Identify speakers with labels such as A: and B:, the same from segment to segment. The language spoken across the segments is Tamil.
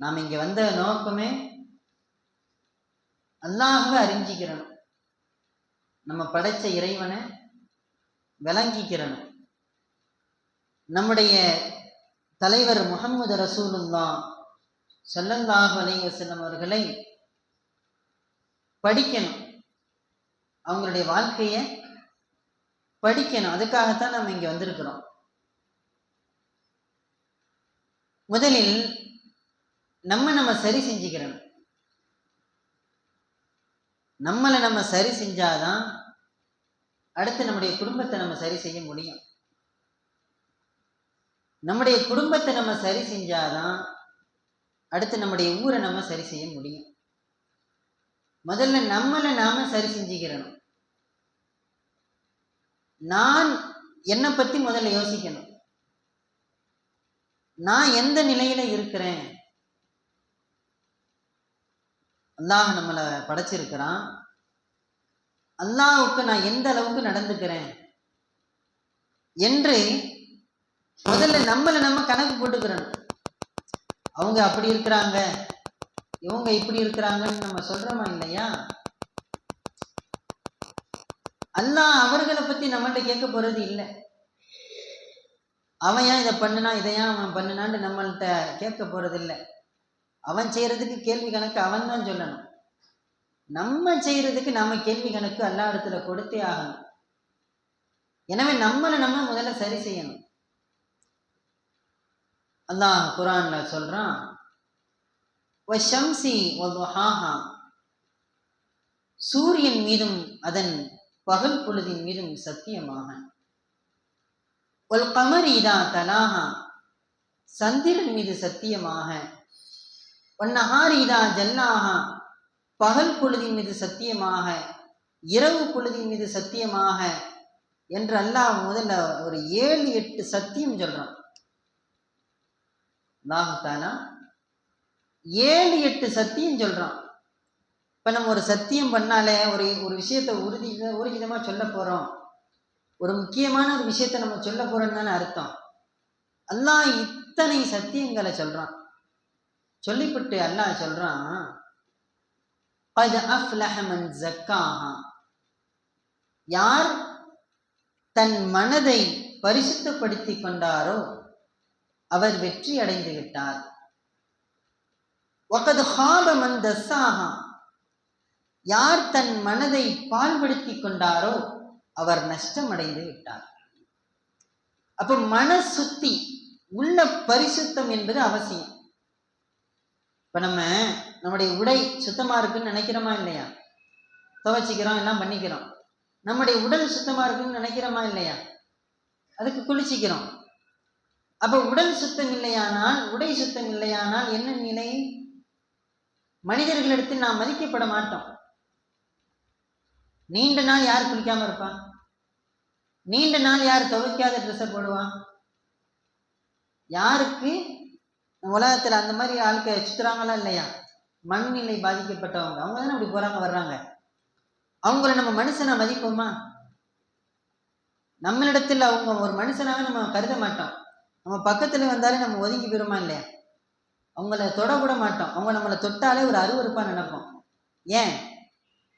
A: நாம் இங்க வந்த நோக்கமே அல்லாஹ்வை அறிஞ்சிக்கிறணும், நம்ம படைச்ச இறைவனை விளங்கிக்கிறணும். நம்முடைய தலைவர் முஹம்மது ரசூலுல்லாஹ் ஸல்லல்லாஹு அலைஹி வஸல்லம் அவர்களை படிக்கணும், அவங்களுடைய வாழ்க்கையை படிக்கணும். அதுக்காகத்தான் நம்ம இங்க வந்திருக்கிறோம். முதலில் நம்ம சரி செஞ்சுக்கிறோம். நம்மளை நம்ம சரி செஞ்சாதான் அடுத்து நம்முடைய குடும்பத்தை நம்ம சரி செய்ய முடியும். நம்முடைய குடும்பத்தை நம்ம சரி செஞ்சாதான் அடுத்து நம்முடைய ஊரை நம்ம சரி செய்ய முடியும். முதல்ல நம்மளை நாம சரி செஞ்சுக்கிறோம். நான் என்னை பத்தி முதல்ல யோசிக்கணும். நான் எந்த நிலையில இருக்கிறேன்? அல்லாஹ் நம்மளை படைச்சிருக்கிறான். அல்லாஹ்வுக்கு நான் எந்த அளவுக்கு நடந்துக்கிறேன் என்று முதல்ல நம்மளை நம்ம கணக்கு போட்டுக்கிறோம். அவங்க அப்படி இருக்கிறாங்க, இவங்க இப்படி இருக்கிறாங்கன்னு நம்ம சொல்றோமா இல்லையா? அல்லாஹ் அவர்களை பத்தி நம்மள்ட்ட கேட்க போறது இல்லை. அவன் ஏன் இதை பண்ணுனா, இதையா அவன் பண்ணுனான்னு நம்மள்கிட்ட கேட்க போறது இல்லை. அவன் செய்யறதுக்கு கேள்வி கணக்கு அவன் தான் சொல்லணும். நம்ம செய்யறதுக்கு நம்ம கேள்வி கணக்கு அல்லா இடத்துல கொடுத்தே ஆகணும். எனவே நம்மளை நம்ம முதல்ல சரி செய்யணும். அல்லாஹ் குர்ஆன்ல சொல்றான், வஷம்சி வதுஹாஹா, சூரியன் மீதும் அதன் பகல் பொழுதின் மீதும் சத்தியமாக, வல் கமரி இதா தலாஹா, சந்திரன் மீது சத்தியமாக, வன்னஹாரி இதா ஜல்லாஹா, பகல் பொழுதின் மீது சத்தியமாக, இரவு பொழுதின் மீது சத்தியமாக என்று அல்லாஹ் முதல்ல ஒரு 7-8 சத்தியம் சொல்றான். அல்லாஹ் தஆலா 7-8 சத்தியம் சொல்றான். இப்ப நம்ம ஒரு சத்தியம் பண்ணாலே ஒரு விஷயத்தை ஊர்ஜிதமா சொல்ல போறோம், ஒரு முக்கியமான ஒரு விஷயத்தை நம்ம சொல்ல போறோம்னு தானே அர்த்தம். அல்லாஹ் இத்தனை சத்தியங்களை சொல்றான். சொல்லிவிட்டு அல்லாஹ் சொல்றான், قد أفلح من زكاها, யார் தன் மனதை பரிசுத்தப்படுத்தி கொண்டாரோ அவர் வெற்றி அடைந்து விட்டார். وقد خاب من دساها, யார் தன் மனதை பாழ்படுத்தி கொண்டாரோ அவர் நஷ்டம் அடைந்து விட்டார். அப்ப மன சுத்தி, உள்ள பரிசுத்தம் என்பது அவசியம். இப்ப நம்முடைய உடை சுத்தமா இருக்குன்னு நினைக்கிறோமா இல்லையா? துவைச்சிக்கிறோம், எல்லாம் பண்ணிக்கிறோம். நம்முடைய உடல் சுத்தமா இருக்குன்னு நினைக்கிறோமா இல்லையா? அதுக்கு குளிச்சிக்கிறோம். அப்ப உடல் சுத்தம் இல்லையானால், உடை சுத்தம் இல்லையானால் என்ன நிலை? மனிதர்களிடத்தில் நாம் மதிக்கப்பட மாட்டோம். நீண்ட நாள் யார் குளிக்காம இருப்பான்? நீண்ட நாள் யார் துவைக்காத ட்ரெஸ்ஸை போடுவான்? யாருக்கு உலகத்துல அந்த மாதிரி ஆட்கள் சுத்துறாங்களா இல்லையா? மண்நிலை பாதிக்கப்பட்டவங்க, அவங்க தானே அப்படி போறாங்க வர்றாங்க. அவங்கள நம்ம மனுஷனா மதிப்போமா? நம்மளிடத்தில் அவங்க ஒரு மனுஷனாக நம்ம கருத மாட்டோம். நம்ம பக்கத்துல வந்தாலே நம்ம ஒதுங்கி போயிருமா இல்லையா? அவங்கள தொடக்கூட மாட்டோம். அவங்க நம்மளை தொட்டாலே ஒரு அருவருப்பா நினைப்போம். ஏன்?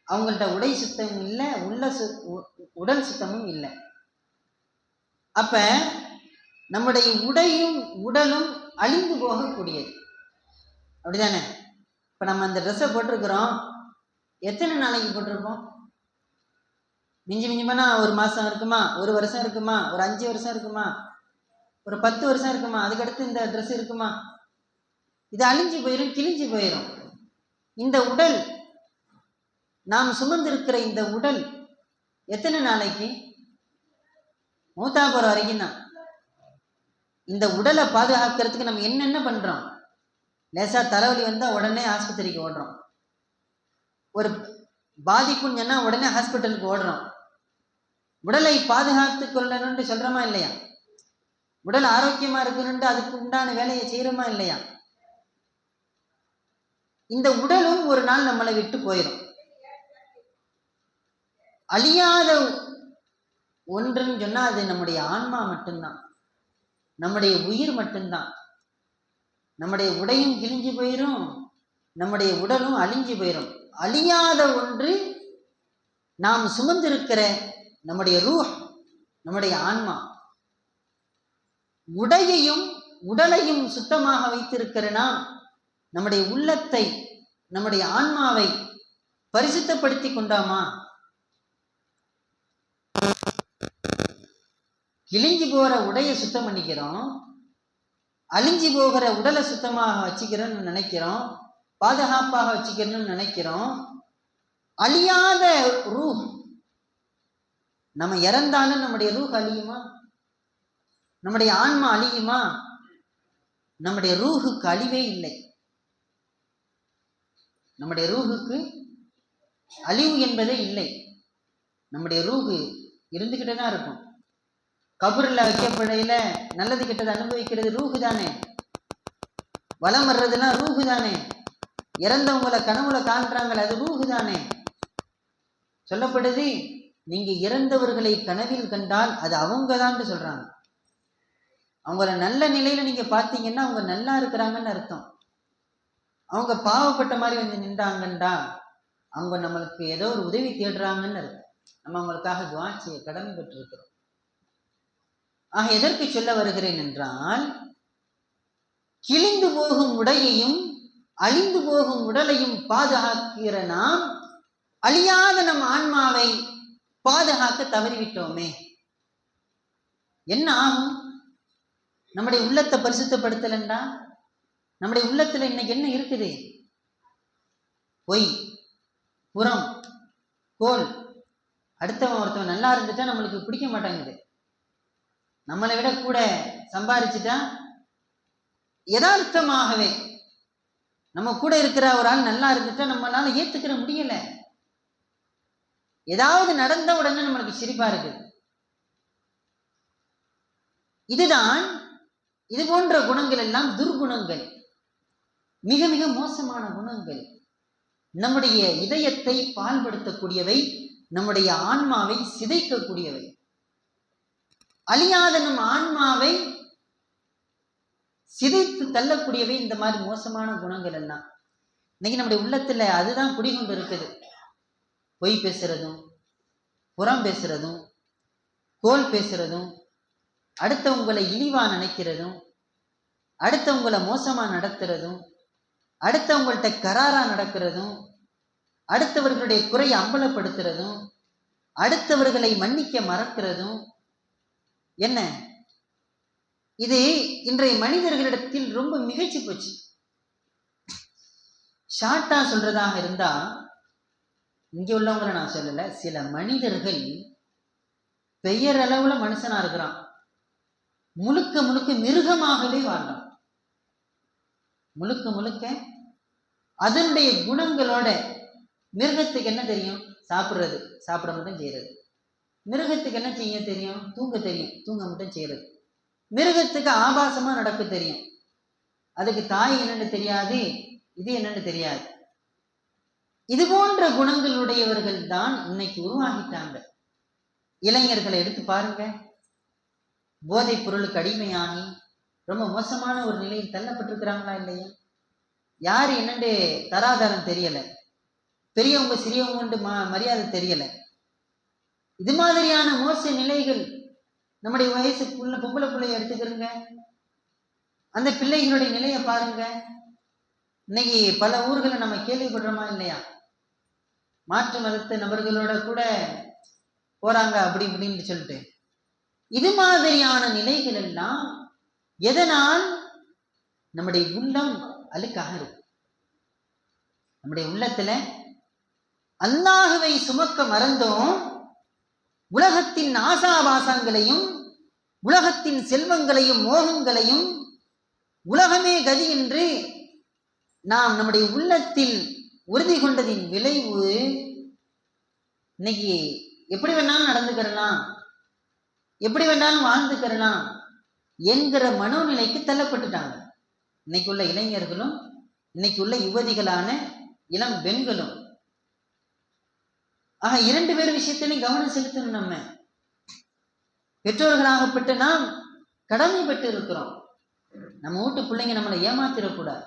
A: அவங்கள்ட்ட உடை சுத்தமும் இல்லை, உடல் சுத்தமும் இல்லை. அப்ப நம்முடைய உடையும் உடலும் அழிந்து போகக்கூடியது, அப்படிதானே? இப்ப நம்ம அந்த ட்ரெஸ்ஸை போட்டிருக்கிறோம், எத்தனை நாளைக்கு போட்டிருப்போம்? மிஞ்சி மிஞ்சி போனா ஒரு மாசம் இருக்குமா, ஒரு வருஷம் இருக்குமா, ஒரு 5 வருஷம் இருக்குமா, ஒரு 10 வருஷம் இருக்குமா? அதுக்கடுத்து இந்த ட்ரெஸ் இருக்குமா? இது அழிஞ்சு போயிடும், கிழிஞ்சு போயிடும். இந்த உடல், நாம் சுமந்திருக்கிற இந்த உடல் எத்தனை நாளைக்கு? மூத்தா போற வரைக்கும் தான். இந்த உடலை பாதுகாக்கிறதுக்கு நம்ம என்னென்ன பண்றோம்? லேசா தலைவலி வந்தா உடனே ஆஸ்பத்திரிக்கு ஓடுறோம், ஒரு பாதிப்புன்னு சொன்னா உடனே ஹாஸ்பிட்டலுக்கு ஓடுறோம். உடலை பாதுகாத்து கொள்ளணும்னு சொல்றோமா இல்லையா? உடல் ஆரோக்கியமா இருக்கணும்னு அதுக்கு உண்டான வேலையை செய்யறோமா இல்லையா? இந்த உடலும் ஒரு நாள் நம்மளை விட்டு போயிடும். அழியாத ஒன்றுன்னு சொன்னா அது நம்முடைய ஆன்மா மட்டும்தான், நம்முடைய உயிர் மட்டும்தான். நம்முடைய உடையும் கிழிஞ்சு போயிடும், நம்முடைய உடலும் அழிஞ்சு போயிடும். அழியாத ஒன்று நாம் சுமந்திருக்கிற நம்முடைய ரூஹ், நம்முடைய ஆன்மா. உடையையும் உடலையும் சுத்தமாக வைத்திருக்கிற நாம் நம்முடைய உள்ளத்தை, நம்முடைய ஆன்மாவை பரிசுத்தப்படுத்தி கொண்டாமா? கிழிஞ்சு போகிற உடையை சுத்தம் பண்ணிக்கிறோம், அழிஞ்சு போகிற உடலை சுத்தமாக வச்சுக்கிறோன்னு நினைக்கிறோம், பாதுகாப்பாக வச்சுக்கிறோன்னு நினைக்கிறோம். அழியாத ரூஹ், நம்ம இறந்தாலும் நம்முடைய ரூஹ் அழியுமா? நம்முடைய ஆன்மா அழியுமா? நம்முடைய ரூஹுக்கு அழிவே இல்லை. நம்முடைய ரூஹுக்கு அழிவு என்பதே இல்லை. நம்முடைய ரூஹு இருந்துகிட்டே தான் இருக்கும். கபூர்ல வைக்கப்படையில நல்லது கெட்டது அனுபவிக்கிறது ரூஹு தானே. வலம் வர்றதுன்னா ரூஹு தானே. இறந்தவங்களை கனவுல காண்றாங்கள், அது ரூஹு தானே. சொல்லப்படுது, நீங்க இறந்தவர்களை கனவில் கண்டால் அது அவங்க தான் சொல்றாங்க. அவங்கள நல்ல நிலையில நீங்க பார்த்தீங்கன்னா அவங்க நல்லா இருக்கிறாங்கன்னு அர்த்தம். அவங்க பாவப்பட்ட மாதிரி வந்து நின்றாங்கண்டா அவங்க நம்மளுக்கு ஏதோ ஒரு உதவி தேடுறாங்கன்னு அர்த்தம். நம்ம அவங்களுக்காக துஆ செய்ய கடமை பெற்றிருக்கிறோம். ஆக எதற்கு சொல்ல வருகிறேன் என்றால், கிழிந்து போகும் உடையையும் அழிந்து போகும் உடலையும் பாதுகாக்கிற நாம் அழியாத நம் ஆன்மாவை பாதுகாக்க தவறிவிட்டோமே. என்ன ஆகும்? நம்முடைய உள்ளத்தை பரிசுத்தப்படுத்தலண்டா நம்முடைய உள்ளத்துல இன்னைக்கு என்ன இருக்குது? பொய், புறம், கோல். அடுத்தவன் ஒருத்தவன் நல்லா இருந்துட்டா நம்மளுக்கு பிடிக்க மாட்டாங்குது. நம்மளை விட கூட சம்பாதிச்சுட்டா யதார்த்தமாகவே நம்ம கூட இருக்கிற ஒரு ஆள் நல்லா இருந்துட்டா நம்மளால ஏத்துக்கிற முடியல. ஏதாவது நடந்த உடனே நம்மளுக்கு சிரிப்பா இருக்குது. இதுதான், இது போன்ற குணங்கள் எல்லாம் துர்குணங்கள், மிக மிக மோசமான குணங்கள். நம்முடைய இதயத்தை பால்படுத்தக்கூடியவை, நம்முடைய ஆன்மாவை சிதைக்கக்கூடியவை. அழியாத நம் ஆன்மாவை சிதைத்து தள்ளக்கூடியவை இந்த மாதிரி மோசமான குணங்கள் எல்லாம். இன்னைக்கு நம்முடைய உள்ளத்துல அதுதான் குடிகொண்டு இருக்குது. பொய் பேசுறதும், புறம் பேசுறதும், கோல் பேசுறதும், அடுத்தவங்களை இழிவா நினைக்கிறதும், அடுத்தவங்களை மோசமா நடத்துறதும், அடுத்தவங்கள்ட்ட கராரா நடக்கிறதும், அடுத்தவர்களுடைய குறையை அம்பலப்படுத்துறதும், அடுத்தவர்களை மன்னிக்க மறக்கிறதும். என்ன இது? இன்றைய மனிதர்களிடத்தில் ரொம்ப மிகச்சி போச்சு. ஷார்ட்டா சொல்றதாக இருந்தா, இங்க உள்ளவங்களை நான் சொல்லல, சில மனிதர்கள் பெயரளவுல மனுஷனா இருக்கிறான், முழுக்க முழுக்க மிருகமாகவே வாழ்றான். முழுக்க முழுக்க அதனுடைய குணங்களோட. மிருகத்துக்கு என்ன தெரியும்? சாப்பிட்றது, சாப்பிட மட்டும் செய்யறது. மிருகத்துக்கு என்ன செய்ய தெரியும்? தூங்க தெரியும், தூங்க மட்டும் செய்யறது. மிருகத்துக்கு ஆபாசமா நடக்க தெரியும், அதுக்கு தாய் என்னன்னு தெரியாது, இது என்னன்னு தெரியாது. இது போன்ற குணங்களுடையவர்கள் தான் இன்னைக்கு உருவாகிட்டாங்க. இளைஞர்களை எடுத்து பாருங்க, போதைப் பொருளுக்கு அடிமையாகி ரொம்ப மோசமான ஒரு நிலையில் தள்ளப்பட்டிருக்கிறாங்களா இல்லையா? யாரு என்னண்டு தராதரம் தெரியல, பெரியவங்க சிறியவங்க மரியாதை தெரியல. இது மாதிரியான மோச நிலைகள் நம்முடைய வயசுக்குள்ள பொம்பளை பிள்ளைய எடுத்துக்கிறங்க, அந்த பிள்ளைகளுடைய நிலையை பாருங்க. இன்னைக்கு பல ஊர்களை நம்ம கேள்விப்படுறோமா இல்லையா? மாற்று மதத்து நபர்களோட கூட போறாங்க அப்படி இப்படின்னு சொல்லிட்டு. இது மாதிரியான நிலைகள் எல்லாம் எதனால்? நம்முடைய உள்ளம் அழுக்காக இருக்கு. நம்முடைய உள்ளத்துல அல்லாஹ்வை சுமக்க மறந்தோம். உலகத்தின் ஆசாபாசங்களையும், உலகத்தின் செல்வங்களையும், மோகங்களையும், உலகமே கதி என்று நாம் நம்முடைய உள்ளத்தில் உறுதி கொண்டதின் விளைவு இன்னைக்கு எப்படி வேணாலும் நடந்துக்கிறலாம், எப்படி வேணாலும் வாழ்ந்துக்கிறலாம் என்கிற மனோநிலைக்கு தள்ளப்பட்டுட்டாங்க இன்னைக்கு உள்ள இளைஞர்களும், இன்னைக்கு உள்ள யுவதிகளான இளம் பெண்களும். ஆக இரண்டு பேர் விஷயத்திலையும் கவனம் செலுத்தணும். நம்ம பெற்றோர்களாகப்பட்டு நாம் கடமை பெற்று இருக்கிறோம். நம்ம வீட்டு பிள்ளைங்க நம்மளை ஏமாத்திடக்கூடாது.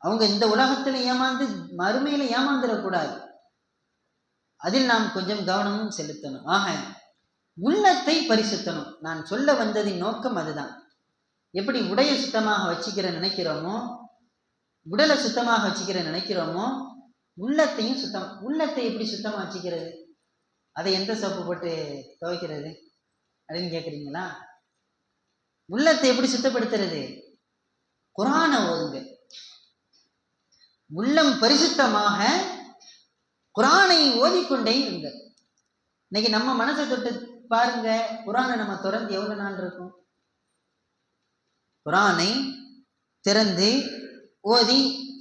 A: அவங்க இந்த உலகத்துல ஏமாந்து மறுமையில ஏமாந்துடக்கூடாது. அதில் நாம் கொஞ்சம் கவனமும் செலுத்தணும். ஆக உள்ளத்தை பரிசுத்தணும். நான் சொல்ல வந்ததின் நோக்கம் அதுதான். எப்படி உடையை சுத்தமாக வச்சுக்கிற நினைக்கிறோமோ, உடலை சுத்தமாக வச்சுக்கிற நினைக்கிறோமோ, உள்ளத்தையும் உள்ளத்தை எப்படி சுத்தமா வச்சுக்கிறது? அதை எந்த சோப்பு போட்டு துவைக்கிறது அப்படின்னு கேட்குறீங்களா? உள்ளத்தை எப்படி சுத்தப்படுத்துறது? குர்ஆனை ஓதுங்க. உள்ளம் பரிசுத்தமாக குர்ஆனை ஓதிக்கொண்டே இருங்க. இன்னைக்கு நம்ம மனசை தொட்டு பாருங்க, குர்ஆனை நம்ம திறந்து எவ்வளவு நாள் இருக்கும்? குர்ஆனை திறந்து ஓதி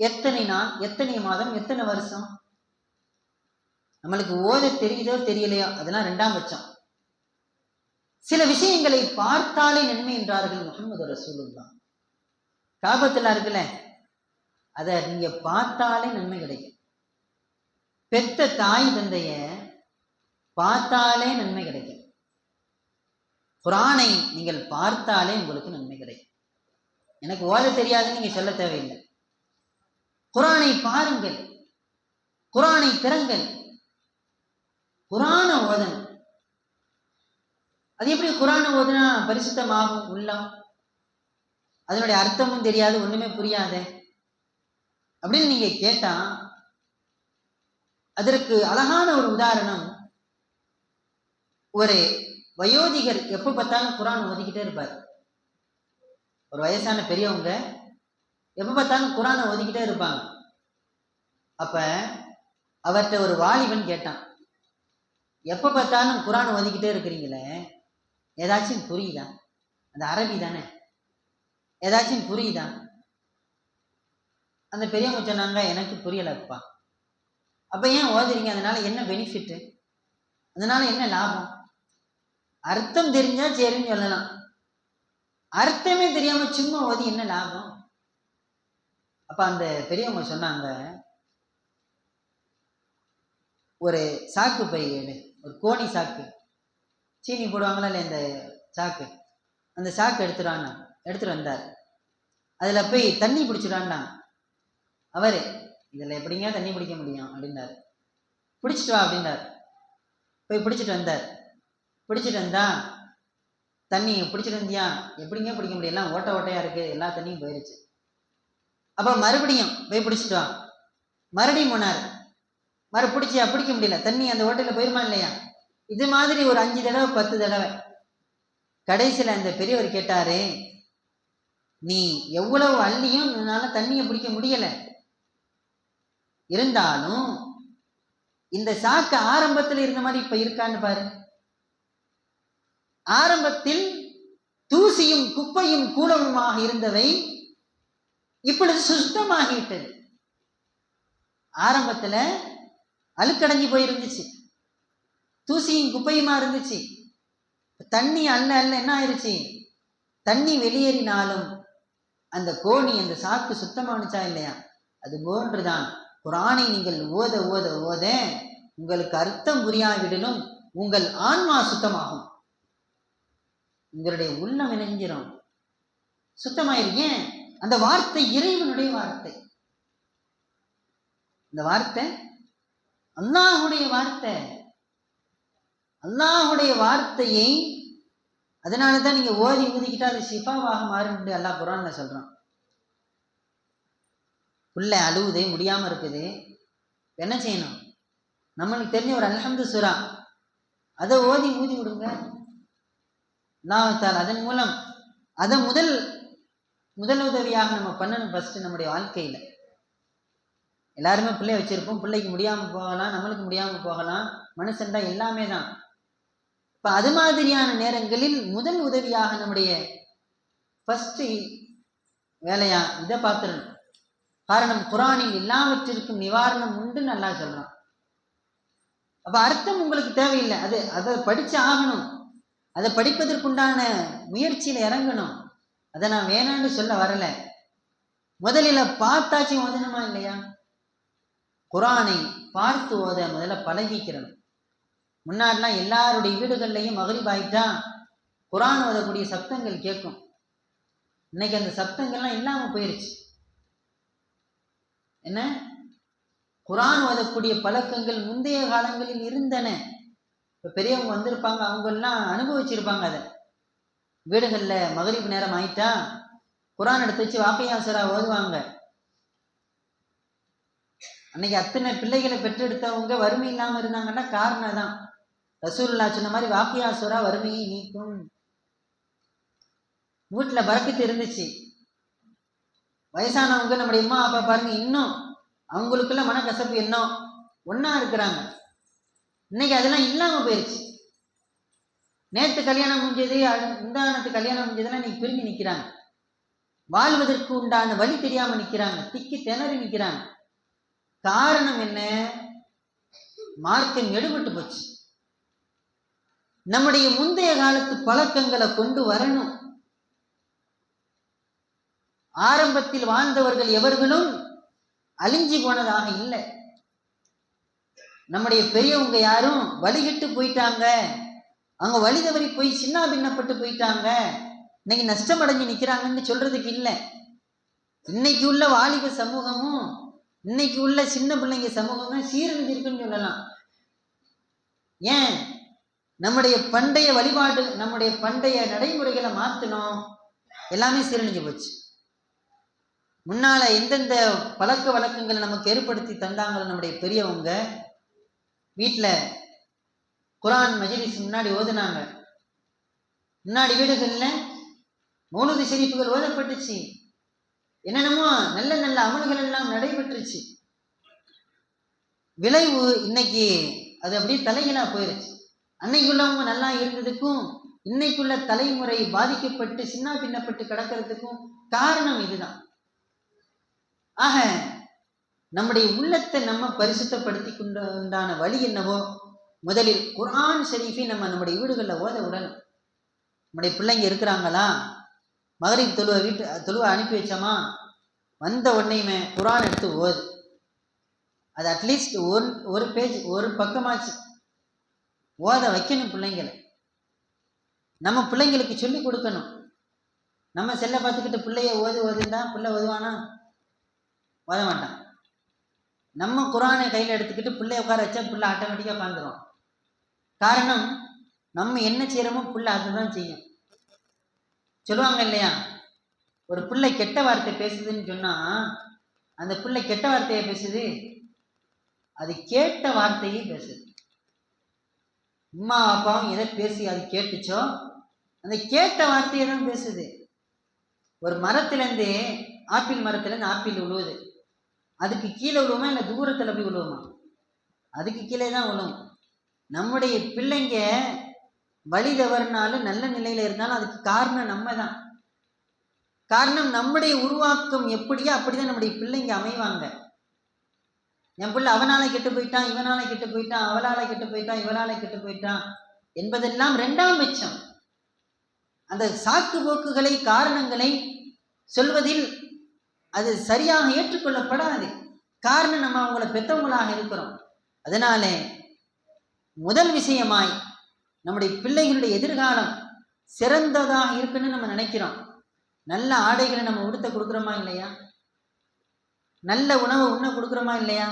A: எத்தனை நாள், எத்தனை மாதம், எத்தனை வருஷம்? நம்மளுக்கு ஓத தெரியுதோ தெரியலையோ அதெல்லாம் 2ஆம் பட்சம். சில விஷயங்களை பார்த்தாலே நன்மை என்றார்கள் முஹம்மது ரசூலுல்லாஹ். காபத்துல இருக்குல்ல, அதை நீங்க பார்த்தாலே நன்மை கிடைக்கும். பெத்த தாய் தந்தைய பார்த்தாலே நன்மை கிடைக்கும். குர்ஆனை நீங்கள் பார்த்தாலே உங்களுக்கு நன்மை கிடைக்கும். எனக்கு ஓத தெரியாதுன்னு நீங்க சொல்ல தேவையில்லை. குர்ஆனை பாருங்கள், குர்ஆனை திறங்கள், குர்ஆனை ஓதணும். அது எப்படி குர்ஆனை ஓதுனா பரிசுத்தமாகும் உள்ளம்? அதனுடைய அர்த்தமும் தெரியாது, ஒண்ணுமே புரியாது அப்படின்னு நீங்க கேட்டா, அதற்கு அழகான ஒரு உதாரணம். ஒரு வயோதிகர் எப்ப பார்த்தாலும் குர்ஆன் ஓதிக்கிட்டே இருப்பார். ஒரு வயசான பெரியவங்க எப்ப பார்த்தாலும் குர்ஆனை ஓதிக்கிட்டே இருப்பாங்க. அப்ப அவர்கிட்ட ஒரு வாலிபன் கேட்டான், எப்ப பார்த்தாலும் குர்ஆனை ஓதிக்கிட்டே இருக்கிறீங்களே, ஏதாச்சும் புரியுதா? அந்த அரபி தானே, ஏதாச்சும் புரியுதா? அந்த பெரியவங்க சொன்னாங்க, எனக்கு புரியலப்பா. அப்ப ஏன் ஓதுறீங்க? அதனால என்ன பெனிஃபிட்? அதனால என்ன லாபம்? அர்த்தம் தெரிஞ்சா சரின்னு சொல்லலாம், அர்த்தமே தெரியாம சும்மா ஓதி என்ன லாபம்? அப்ப அந்த பெரியவங்க சொன்னாங்க, ஒரு சாக்கு பை எடு, ஒரு கோணி சாக்கு, சீனி போடுவாங்களா இல்லை இந்த சாக்கு, அந்த சாக்கு எடுத்துட்டு வந்தார். அதுல போய் தண்ணி பிடிச்சிடான்னா அவரு, இதுல எப்படிங்க தண்ணி பிடிக்க முடியும் அப்படின்னாரு. பிடிச்சிட்டு வா அப்படின்னாரு. போய் பிடிச்சிட்டு வந்தார். பிடிச்சிட்டு வந்தா, தண்ணி பிடிச்சிட்டு வந்தியா? எப்படிங்க பிடிக்க முடியும், எல்லாம் ஓட்ட ஓட்டையா இருக்கு, எல்லா தண்ணியும் போயிருச்சு. அப்ப மறுபடியும் போய் பிடிச்சிட்டு வா. மறுபடியும் போனார். பிடிச்சியா? பிடிக்க முடியல, தண்ணி அந்த ஓட்டையில போயிருமா இல்லையா? இது மாதிரி ஒரு 5 தடவை 10 தடவை. கடைசியில அந்த பெரியவர் கேட்டாரு, நீ எவ்வளவு அள்ளியும் என்னால தண்ணியை பிடிக்க முடியல, இருந்தாலும் இந்த சாக்கு ஆரம்பத்தில் இருந்த மாதிரி இப்ப இருக்கான்னு பாரு. ஆரம்பத்தில் தூசியும் குப்பையும் கூலமுமாக இருந்தவை இப்பொழுது சுத்தமாகிவிட்டது. ஆரம்பத்துல அழுக்கடைஞ்சு போயிருந்துச்சு, தூசியும் குப்பையுமா இருந்துச்சு. தண்ணி அல்ல என்ன ஆயிருச்சு? தண்ணி வெளியேறினாலும் அந்த கோணி, அந்த சாக்கு சுத்தமானுச்சா இல்லையா? அது போன்றுதான் குர்ஆனை நீங்கள் ஓத ஓத ஓத உங்களுக்கு அர்த்தம் புரியாவிடலும் உங்கள் ஆன்மா சுத்தமாகும். உங்களுடைய உள்ளம் இணைஞ்சிரும், சுத்தமாயிருங்க. அந்த வார்த்தை இறைவனுடைய வார்த்தை, இந்த வார்த்தை அல்லாஹுடைய வார்த்தை. அல்லாஹுடைய வார்த்தையை அதனாலதான் நீங்க ஓதி ஊதிக்கிட்டா அது ஷிஃபாவாக மாறும் அல்லாஹ் குர்ஆன்ல சொல்றான். புள்ள அழுவுது, முடியாம இருக்குது, என்ன செய்யணும்? நம்மளுக்கு தெரிஞ்ச ஒரு அல்ஹம்து சூரா, அதை ஓதி ஊதி விடுங்க. அல்லாஹ் அதன் மூலம் அதை முதல் உதவியாக நம்ம பண்ணணும். ஃபர்ஸ்ட் நம்முடைய வாழ்க்கையில எல்லாருமே பிள்ளை வச்சிருப்போம், பிள்ளைக்கு முடியாம போகலாம், நம்மளுக்கு முடியாம போகலாம், மனுஷன் தான், எல்லாமே தான். இப்ப அது மாதிரியான நேரங்களில் முதல் உதவியாக நம்முடைய ஃபர்ஸ்ட் வேலையா இதை பார்த்துடணும். காரணம், குர்ஆனில் எல்லாவற்றிற்கும் நிவாரணம் உண்டுன்னு அல்லாஹ் சொல்றான். அப்ப அர்த்தம் உங்களுக்கு தேவையில்லை, அதை படிச்சு ஆகணும். அதை படிப்பதற்குண்டான முயற்சியில இறங்கணும். அதை நான் வேணான்னு சொல்ல வரல. முதலில் பார்த்தாச்சும் ஓதணுமா இல்லையா? குர்ஆனை பார்த்து ஓத முதல்ல பழகிக்கிறணும். முன்னாடிலாம் எல்லாருடைய வீடுகள்லையும் மக்ரிப் ஆயிட்டா குர்ஆன் ஓதக்கூடிய சப்தங்கள் கேட்கும். இன்னைக்கு அந்த சப்தங்கள்லாம் இல்லாம போயிருச்சு. என்ன, குர்ஆன் ஓதக்கூடிய பழக்கங்கள் முந்தைய காலங்களில் இருந்தன. இப்ப பெரியவங்க வந்திருப்பாங்க, அவங்க எல்லாம் அனுபவிச்சிருப்பாங்க. அதை வீடுகள்ல மகரிப் நேரம் ஆயிட்டா குர்ஆன் எடுத்து வச்சு வாக்கையா சூரா ஓதுவாங்க. அன்னைக்கு அத்தனை பிள்ளைகளை பெற்றெடுத்தவங்க வறுமை இல்லாம இருந்தாங்கன்னா காரணம் தான் ரசூலுல்லாஹ் சொன்ன மாதிரி வாக்கையா சூரா வறுமையை நீக்கும். வீட்டுல பரக்கத்து இருந்துச்சு. வயசானவங்க நம்முடைய அம்மா அப்பா பாருங்க, இன்னும் அவங்களுக்குள்ள மனக்கசப்பு இன்னும் ஒன்னா இருக்கிறாங்க. இன்னைக்கு அதெல்லாம் இல்லாம போயிருச்சு. நேத்து கல்யாணம் முடிஞ்சது, முந்தானத்து கல்யாணம் முடிஞ்சதெல்லாம் இன்னைக்கு பிரிஞ்சு நிக்கிறாங்க. வாழ்வதற்கு உண்டான வழி தெரியாம நிக்கிறாங்க, திக்கி திணறி நிக்கிறாங்க. காரணம் என்ன? மார்க்கம் எடுபட்டு போச்சு. நம்முடைய முந்தைய காலத்து பழக்கங்களை கொண்டு வரணும். ஆரம்பத்தில் வாழ்ந்தவர்கள் எவர்களும் அழிஞ்சு போனதாக இல்லை. நம்முடைய பெரியவங்க யாரும் வழிகிட்டு போயிட்டாங்க, அவங்க வழி தவறி போய் சின்ன பின்னப்பட்டு போயிட்டாங்க, இன்னைக்கு நஷ்டம் அடைஞ்சு நிக்கிறாங்கன்னு சொல்றதுக்கு இல்லை. இன்னைக்கு உள்ள வாலிப சமூகமும் இன்னைக்கு உள்ள சின்ன பிள்ளைங்க சமூகமும் சீரழிஞ்சிருக்குன்னு சொல்லலாம். ஏன்? நம்முடைய பண்டைய வழிபாடு, நம்முடைய பண்டைய நடைமுறைகளை மாத்தணும், எல்லாமே சீரழிஞ்சு போச்சு. முன்னால எந்தெந்த பழக்க வழக்கங்களை நமக்கு ஏற்படுத்தி தந்தாங்களோ நம்முடைய பெரியவங்க, வீட்டுல குர்ஆன் மஜ்லிஸ் முன்னாடி ஓதுனாங்க. முன்னாடி வீடுகள்ல மௌலூது ஷரீஃப்கள் ஓதப்பட்டுச்சு. என்னென்னமோ நல்ல நல்ல அமல்கள் எல்லாம் நடைபெற்றுச்சு. விளைவு இன்னைக்கு அது அப்படியே தலைகீழா போயிருச்சு. அன்னைக்குள்ளவங்க நல்லா இருந்ததுக்கும் இன்னைக்குள்ள தலைமுறை பாதிக்கப்பட்டு சின்ன பின்னப்பட்டு கிடக்கிறதுக்கும் காரணம் இதுதான். ஆக நம்முடைய உள்ளத்தை நம்ம பரிசுத்தப்படுத்தி கொண்டான வழி என்னவோ, முதலில் குர்ஆன் ஷரீஃபை நம்முடைய வீடுகளில் ஓத விடணும். நம்முடைய பிள்ளைங்க இருக்கிறாங்களா, மகரிப் தொழுவ அனுப்பி வச்சோமா, வந்த உடனேயுமே குர்ஆன் எடுத்து ஓது. அது அட்லீஸ்ட் ஒரு பேஜ், ஒரு பக்கமாச்சு ஓத வைக்கணும் பிள்ளைங்களை. நம்ம பிள்ளைங்களுக்கு சொல்லி கொடுக்கணும். நம்ம செல்ல பார்த்துக்கிட்டு பிள்ளைய ஓதுன்னா பிள்ளை ஓதுவானா? ஓத மாட்டான். நம்ம குர்ஆனை கையில் எடுத்துக்கிட்டு பிள்ளைய உட்கார வச்சா பிள்ளை ஆட்டோமேட்டிக்காக உட்காந்துரும். காரணம், நம்ம என்ன செய்யறோமோ பிள்ளை அதுதான் செய்யும். சொல்லுவாங்க இல்லையா, ஒரு பிள்ளை கெட்ட வார்த்தை பேசுதுன்னு சொன்னா அந்த பிள்ளை கெட்ட வார்த்தையை பேசுது, அது கேட்ட வார்த்தையே பேசுது. அம்மா அப்பாவும் எதை பேசி அது கேட்டுச்சோ அந்த கேட்ட வார்த்தையை தான் பேசுது. ஒரு மரத்திலேருந்து, ஆப்பிள் மரத்திலேருந்து ஆப்பிள் விழுவுது, அதுக்கு கீழே விழுவுமா இல்லை தூரத்தில் போய் விழுவுமா? அதுக்கு கீழே தான் விழுவும். நம்முடைய பிள்ளைங்க வழி தவறினாலும் நல்ல நிலையில இருந்தாலும் அதுக்கு காரணம் நம்ம தான். காரணம், நம்முடைய உருவாக்கம் எப்படியோ அப்படிதான் நம்முடைய பிள்ளைங்க அமைவாங்க. என் பிள்ளை அவனால கெட்டு போயிட்டான், இவனால கெட்டு போயிட்டான், அவளால கெட்டு போயிட்டான், இவளால கெட்டு போயிட்டான் என்பதெல்லாம் இரண்டாம் பட்சம். அந்த சாக்கு போக்குகளை, காரணங்களை சொல்வதில் அது சரியாக ஏற்றுக்கொள்ளப்படாது. காரணம், நம்ம அவங்கள பெற்றவங்களாக இருக்கிறோம். அதனால முதல் விஷயமாய் நம்முடைய பிள்ளைகளுடைய எதிர்காலம் சிறந்ததாக இருக்குன்னு நம்ம நினைக்கிறோம். நல்ல ஆடைகளை நம்ம உடுத்த கொடுக்குறோமா இல்லையா? நல்ல உணவை உண்ண கொடுக்குறோமா இல்லையா?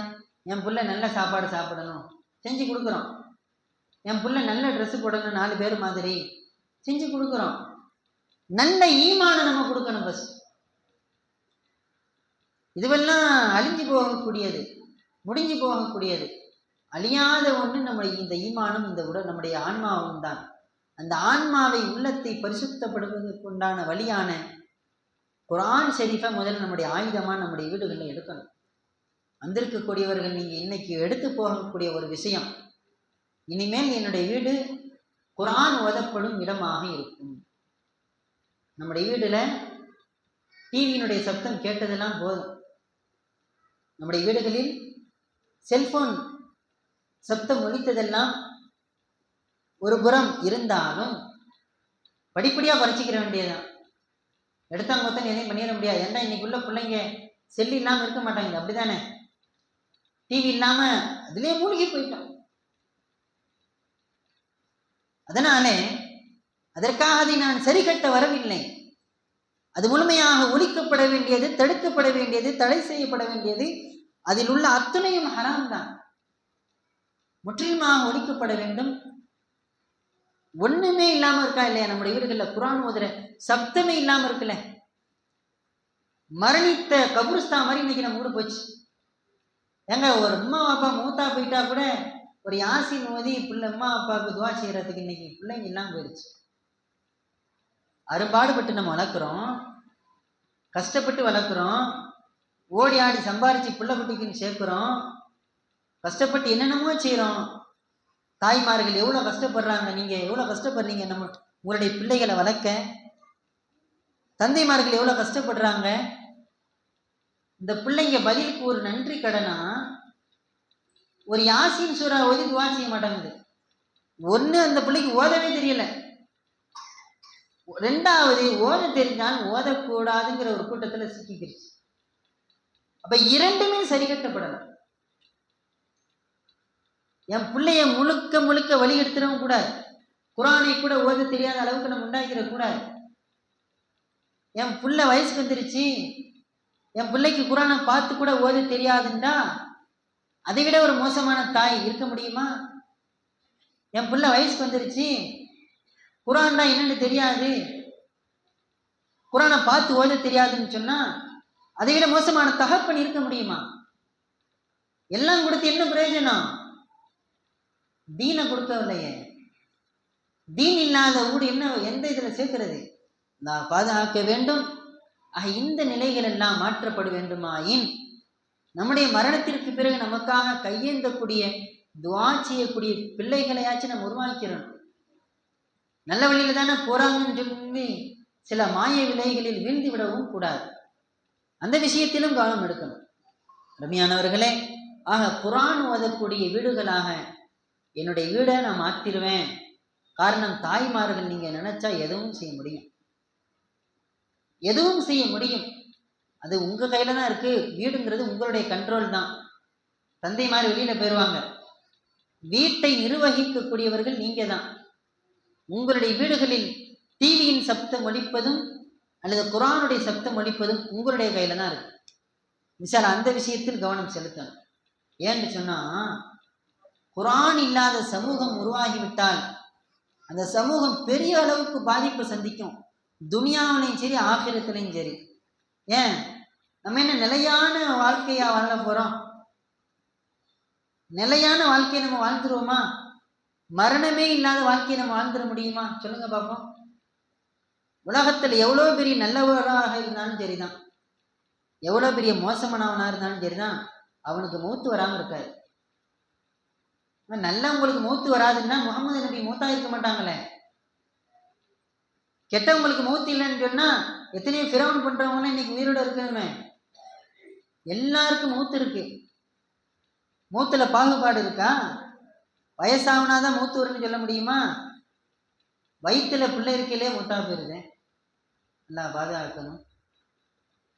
A: என் பிள்ளை நல்ல சாப்பாடு சாப்பிடணும் செஞ்சு கொடுக்குறோம். என் பிள்ளை நல்ல ட்ரெஸ் போடணும் 4 பேர் மாதிரி செஞ்சு கொடுக்குறோம். நல்ல ஈமான நம்ம கொடுக்கணும் ஃபர்ஸ்ட். இதுவெல்லாம் அழிஞ்சு போகக்கூடியது, முடிஞ்சு போகக்கூடியது. அழியாத ஒன்று நம்முடைய இந்த ஈமானும் இந்த உடல் நம்முடைய ஆன்மாவும் தான். அந்த ஆன்மாவை, உள்ளத்தை பரிசுத்தப்படுவதற்கு உண்டான வழியான குர்ஆன் ஷரீஃபை முதல்ல நம்முடைய ஆயுதமா நம்முடைய வீடுகளில் எடுக்கணும். வந்திருக்கக்கூடியவர்கள், நீங்க இன்னைக்கு எடுத்து போகக்கூடிய ஒரு விஷயம், இனிமேல் என்னுடைய வீடு குர்ஆன் ஓதப்படும் இடமாக இருக்கும். நம்முடைய வீடுல டிவியினுடைய சப்தம் கேட்டதெல்லாம் போதும். நம்முடைய வீடுகளில் செல்போன் சப்தம் ஒலித்ததெல்லாம் ஒரு புறம் இருந்தாலும் படிப்படியா குறைச்சிக்கிற வேண்டியதுதான். எடுத்தாங்க மொத்தம் எதையும் பண்ணிட முடியாது. ஏன்னா இன்னைக்கு உள்ள பிள்ளைங்க செல்லு இல்லாம இருக்க மாட்டாங்க, அப்படித்தானே? டிவி இல்லாம அதுலயே மூழ்கி போயிட்டோம். அதனாலே அதற்காக அதை நான் சரி கட்ட வரவில்லை. அது முழுமையாக ஒழிக்கப்பட வேண்டியது, தடுக்கப்பட வேண்டியது, தடை செய்யப்பட வேண்டியது. அதில் உள்ள அத்துணையும் ஹராம் தான், முற்றிலுமாக ஒழிக்கப்பட வேண்டும். ஒண்ணுமே இல்லாம இருக்கா இல்லையா நம்முடைய வீடுகள்ல? குர்ஆன் ஓதுற சப்தமே இல்லாம இருக்குல்ல. மரணித்த கபுருஸ்தான் மாதிரி இன்னைக்கு நம்ம வீடு போச்சு. ஏங்க, ஒரு அம்மா அப்பா மூத்தா போயிட்டா கூட ஒரு யாசின் ஓதி பிள்ளை அம்மா அப்பாவுக்கு துவா செய்யறதுக்கு இன்னைக்கு பிள்ளைங்க இல்லாம போயிடுச்சு. அரும்பாடுபட்டு நம்ம வளர்க்குறோம், கஷ்டப்பட்டு வளர்க்குறோம், ஓடி ஆடி சம்பாரிச்சு பிள்ளை குட்டிக்குன்னு சேர்க்கிறோம், கஷ்டப்பட்டு என்னென்னமோ செய்யறோம். தாய்மார்கள் எவ்வளவு கஷ்டப்படுறாங்க, நீங்க எவ்வளவு கஷ்டப்படுறீங்க நம்ம உங்களுடைய பிள்ளைகளை வளர்க்க. தந்தைமார்கள் எவ்வளவு கஷ்டப்படுறாங்க. இந்த பிள்ளைங்க பதிலுக்கு ஒரு நன்றி கடனா ஒரு யாசின் சூரா ஓதி துவா செய்ய மாட்டாங்குது. ஒண்ணு, அந்த பிள்ளைக்கு ஓதவே தெரியல. ரெண்டாவது, ஓத தெரிஞ்சால் ஓதக்கூடாதுங்கிற ஒரு கூட்டத்துல சிக்கிக்கிருச்சு. அப்ப இரண்டுமே சரி கட்டப்படல. என் பிள்ளைய முழுக்க முழுக்க வழி எடுத்துடவும் கூடாது. குர்ஆனை கூட ஓத தெரியாத அளவுக்கு நம்ம உண்டாக்கிற கூடாது. என் பிள்ளை வயசுக்கு வந்துருச்சு, என் பிள்ளைக்கு குர்ஆனை பார்த்து கூட ஓத தெரியாதுண்டா அதை விட ஒரு மோசமான தாய் இருக்க முடியுமா? என் பிள்ளை வயசுக்கு வந்துருச்சு, குர்ஆன்டா என்னன்னு தெரியாது, குர்ஆனை பார்த்து ஓத தெரியாதுன்னு சொன்னா அதை விட மோசமான தகப்பன் இருக்க முடியுமா? எல்லாம் கொடுத்து என்ன பிரயோஜனம்? தீனை கொடுக்கவில்லையே. தீன் இல்லாத ஊடு என்ன, எந்த இதுல சேர்க்கிறது? நான் பாதுகாக்க வேண்டும். இந்த நிலைகள் எல்லாம் மாற்றப்பட வேண்டுமாயின் நம்முடைய மரணத்திற்கு பிறகு நமக்காக கையேந்தக்கூடிய துவா செய்யக்கூடிய பிள்ளைகளையாச்சும் நம்ம உருவாக்கிறோம். நல்ல வழியில தானே போறாங்கன்னு சொல்லி சில மாய விலைகளில் வீழ்ந்து விடவும் கூடாது. அந்த விஷயத்திலும் கவனம் எடுக்கணும். ரம்யானவர்களே, குர்ஆன் ஓதக்கூடிய வீடுகளாக என்னுடைய வீடை நான் மாத்திருவேன். காரணம், தாய்மார்கள் நீங்க நினைச்சா எதுவும் செய்ய முடியும், எதுவும் செய்ய முடியும். அது உங்க கையில தான் இருக்கு. வீடுங்கிறது உங்களுடைய கண்ட்ரோல் தான். தந்தை மாதிரி வெளியில போயிடுவாங்க. வீட்டை நிர்வகிக்கக்கூடியவர்கள் நீங்க தான். உங்களுடைய வீடுகளில் டிவியின் சப்தம் ஒலிப்பதும் அல்லது குர்ஆனுடைய சப்தம் ஒலிப்பதும் உங்களுடைய கையில தான் இருக்கு. மிசால் அந்த விஷயத்தில் கவனம் செலுத்தணும். ஏன்னு சொன்னா, குர்ஆன் இல்லாத சமூகம் உருவாகிவிட்டால் அந்த சமூகம் பெரிய அளவுக்கு பாதிப்பு சந்திக்கும். துனியாவிலையும் சரி, ஆகிரத்திலையும் சரி. ஏன், நம்ம என்ன நிலையான வாழ்க்கையா வாழ போறோம்? நிலையான வாழ்க்கையை நம்ம வாழ்ந்துருவோமா? மரணமே இல்லாத வாழ்க்கையை நம்ம வாழ்ந்துட முடியுமா? சொல்லுங்க பாப்போம். உலகத்துல எவ்வளவு பெரிய நல்லவராக இருந்தாலும் சரிதான், எவ்வளவு பெரிய மோசமானவனா இருந்தாலும் சரிதான், அவனுக்கு மௌத்து வராம இருக்காது. நல்லவங்களுக்கு மௌத்து வராதுன்னா முகமது நபி மௌத்தா இருக்க மாட்டாங்களே. கெட்டவங்களுக்கு மௌத்து இல்லைன்னு சொன்னா எத்தனையோ ஃபிரௌன் பண்றவங்க இன்னைக்கு உயிரோட இருக்கணுமே. எல்லாருக்கும் மௌத்து இருக்கு. மௌத்துல பாகுபாடு இருக்கா? வயசாகனாதான் மௌத்து வரும்னு சொல்ல முடியுமா? வயிற்றுல பிள்ளை இருக்கையிலே மௌத்தா போயிருது. எல்லாம் பாதுகாக்கணும்.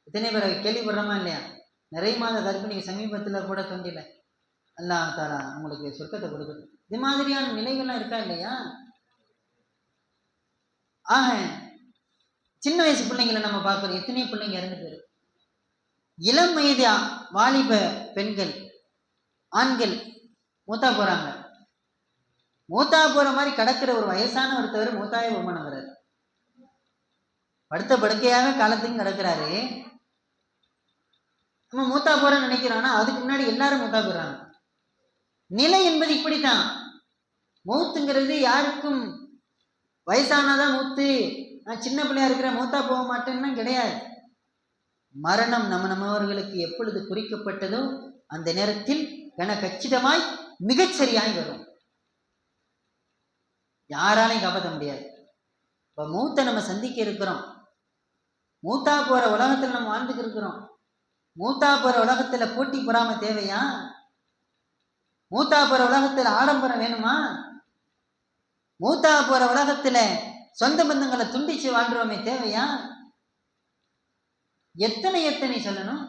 A: எத்தனை பேரை கேள்விப்படுறோமா இல்லையா? நிறைய மாத கர்ப்பிணி சமீபத்துல கூட தோண்டில அல்லாஹ் தஆலா உங்களுக்கு சொர்க்கத்தை கொடுக்கணும். இது மாதிரியான நிலைகள்லாம் இருக்கா இல்லையா? சின்ன வயசு பிள்ளைங்களை நம்ம பார்க்கிறோம். எத்தனையோ பிள்ளைங்க இறந்து போயிரு. இளம் வயது வாலிப பெண்கள், ஆண்கள் மூத்தா போறாங்க. மூத்தா போற மாதிரி கடக்கிற ஒரு வயசான ஒருத்தவர் மூத்தாய உருமானவரார். படுத்த படுக்கையாக காலத்தையும் கிடக்கிறாரு. நம்ம மூத்தா போறோம்னு நினைக்கிறோம்னா அதுக்கு முன்னாடி எல்லாரும் மூத்தா போயிடுறாங்க. நிலை என்பது இப்படித்தான். மௌத்துங்கிறது யாருக்கும் வயசானாதான் மூத்து, நான் சின்ன பிள்ளையா இருக்கிற மூத்தா போக மாட்டேன்னா கிடையாது. மரணம் நம்மவர்களுக்கு எப்பொழுது குறிக்கப்பட்டதோ அந்த நேரத்தில் கச்சிதமாய் மிகச்சரியாய் வரும். யாராலையும் காப்பாற்ற முடியாது. இப்ப மூத்த நம்ம சந்திக்க இருக்கிறோம். மூத்தா போற உலகத்துல நம்ம வாழ்ந்துட்டு இருக்கிறோம். மூத்தா போற உலகத்துல போட்டி பொறாம தேவையா? மூத்தா போற உலகத்துல ஆடம்பரம் வேணுமா? மூத்தா போற உலகத்துல சொந்த பந்தங்களை துண்டிச்சு வாழ்றோமே தேவையா? எத்தனை சொல்லணும்.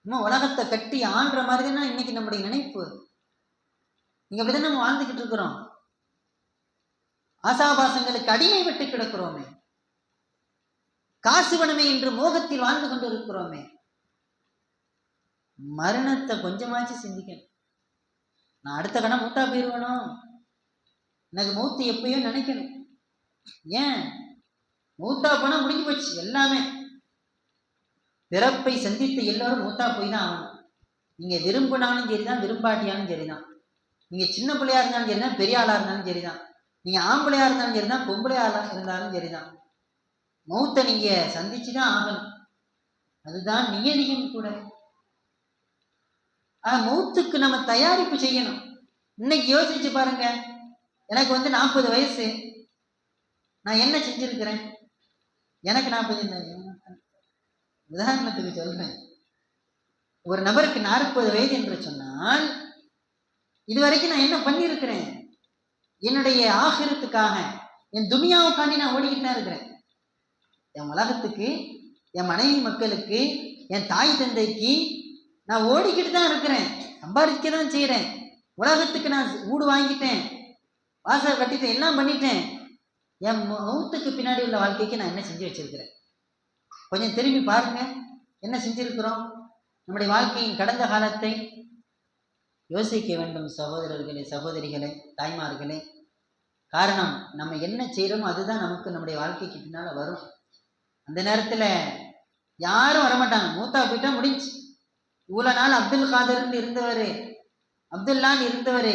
A: நம்ம உலகத்தை கட்டி ஆள்ற மாதிரி தானே இன்னைக்கு நம்முடைய நினைப்பு. இங்க அப்படிதான் நம்ம வாழ்ந்துகிட்டு இருக்கிறோம். ஆசாபாசங்களுக்கு அடிமை விட்டு கிடக்கிறோமே. காசு பணமே என்று மோகத்தில் வாழ்ந்து கொண்டு இருக்கிறோமே. மரணத்தை கொஞ்சமாச்சு சிந்திக்கணும். நான் அடுத்த கணம் மூத்தா போயிருவனோ, எனக்கு மூத்து எப்பயோ நினைக்கணும். ஏன்? மூத்தா போனா முடிஞ்சு போச்சு எல்லாமே. பிறப்பை சந்தித்த எல்லாரும் மூத்தா போய் தான் ஆகணும். நீங்க விரும்பினாலும் சரிதான், விரும்பாட்டியாலும் சரிதான். நீங்க சின்ன பிள்ளையா இருந்தாலும் சரிதான், பெரிய ஆளா இருந்தாலும் சரிதான். நீங்க ஆம்பளையா இருந்தாலும் சரிதான், பொம்பளை ஆளா இருந்தாலும் சரிதான். மௌத்தை நீங்க சந்திச்சுதான் ஆகணும். அதுதான் நியதியும் கூட. மௌத்துக்கு நம்ம தயாரிப்பு செய்யணும். இன்னைக்கு யோசிச்சு பாருங்க, எனக்கு 40 வயசு, நான் என்ன செஞ்சிருக்கிறேன்? எனக்கு 40, உதாரணத்துக்கு சொல்றேன். ஒரு நபருக்கு 40 வயது என்று சொன்னால் இதுவரைக்கும் நான் என்ன பண்ணியிருக்கிறேன்? என்னுடைய ஆகிரத்துக்காக, என் துனியாவுக்காண்டி நான் ஓடிக்கிட்டு தான் இருக்கிறேன். என் உலகத்துக்கு, என் மனைவி மக்களுக்கு, என் தாய் தந்தைக்கு நான் ஓடிக்கிட்டு தான் இருக்கிறேன். சம்பாதிக்க தான் செய்கிறேன். உலகத்துக்கு நான் வீடு வாங்கிட்டேன், வாசல் கட்டிட்டேன், எல்லாம் பண்ணிட்டேன். என் மௌத்துக்கு பின்னாடி உள்ள வாழ்க்கைக்கு நான் என்ன செஞ்சு வச்சிருக்கிறேன்? கொஞ்சம் திரும்பி பாருங்க, என்ன செஞ்சிருக்கிறோம்? நம்முடைய வாழ்க்கையின் கடந்த காலத்தை யோசிக்க வேண்டும் சகோதரர்களே, சகோதரிகளே, தாய்மார்களே. காரணம், நம்ம என்ன செய்கிறோமோ அதுதான் நமக்கு நம்முடைய வாழ்க்கைக்கு பின்னால வரும். அந்த நேரத்தில் யாரும் வரமாட்டாங்க. மூத்தா போயிட்டா முடிஞ்சு. இவ்வளோ நாள் அப்துல் காதர்ன்னு இருந்தவர், அப்துல்லான்னு இருந்தவர்,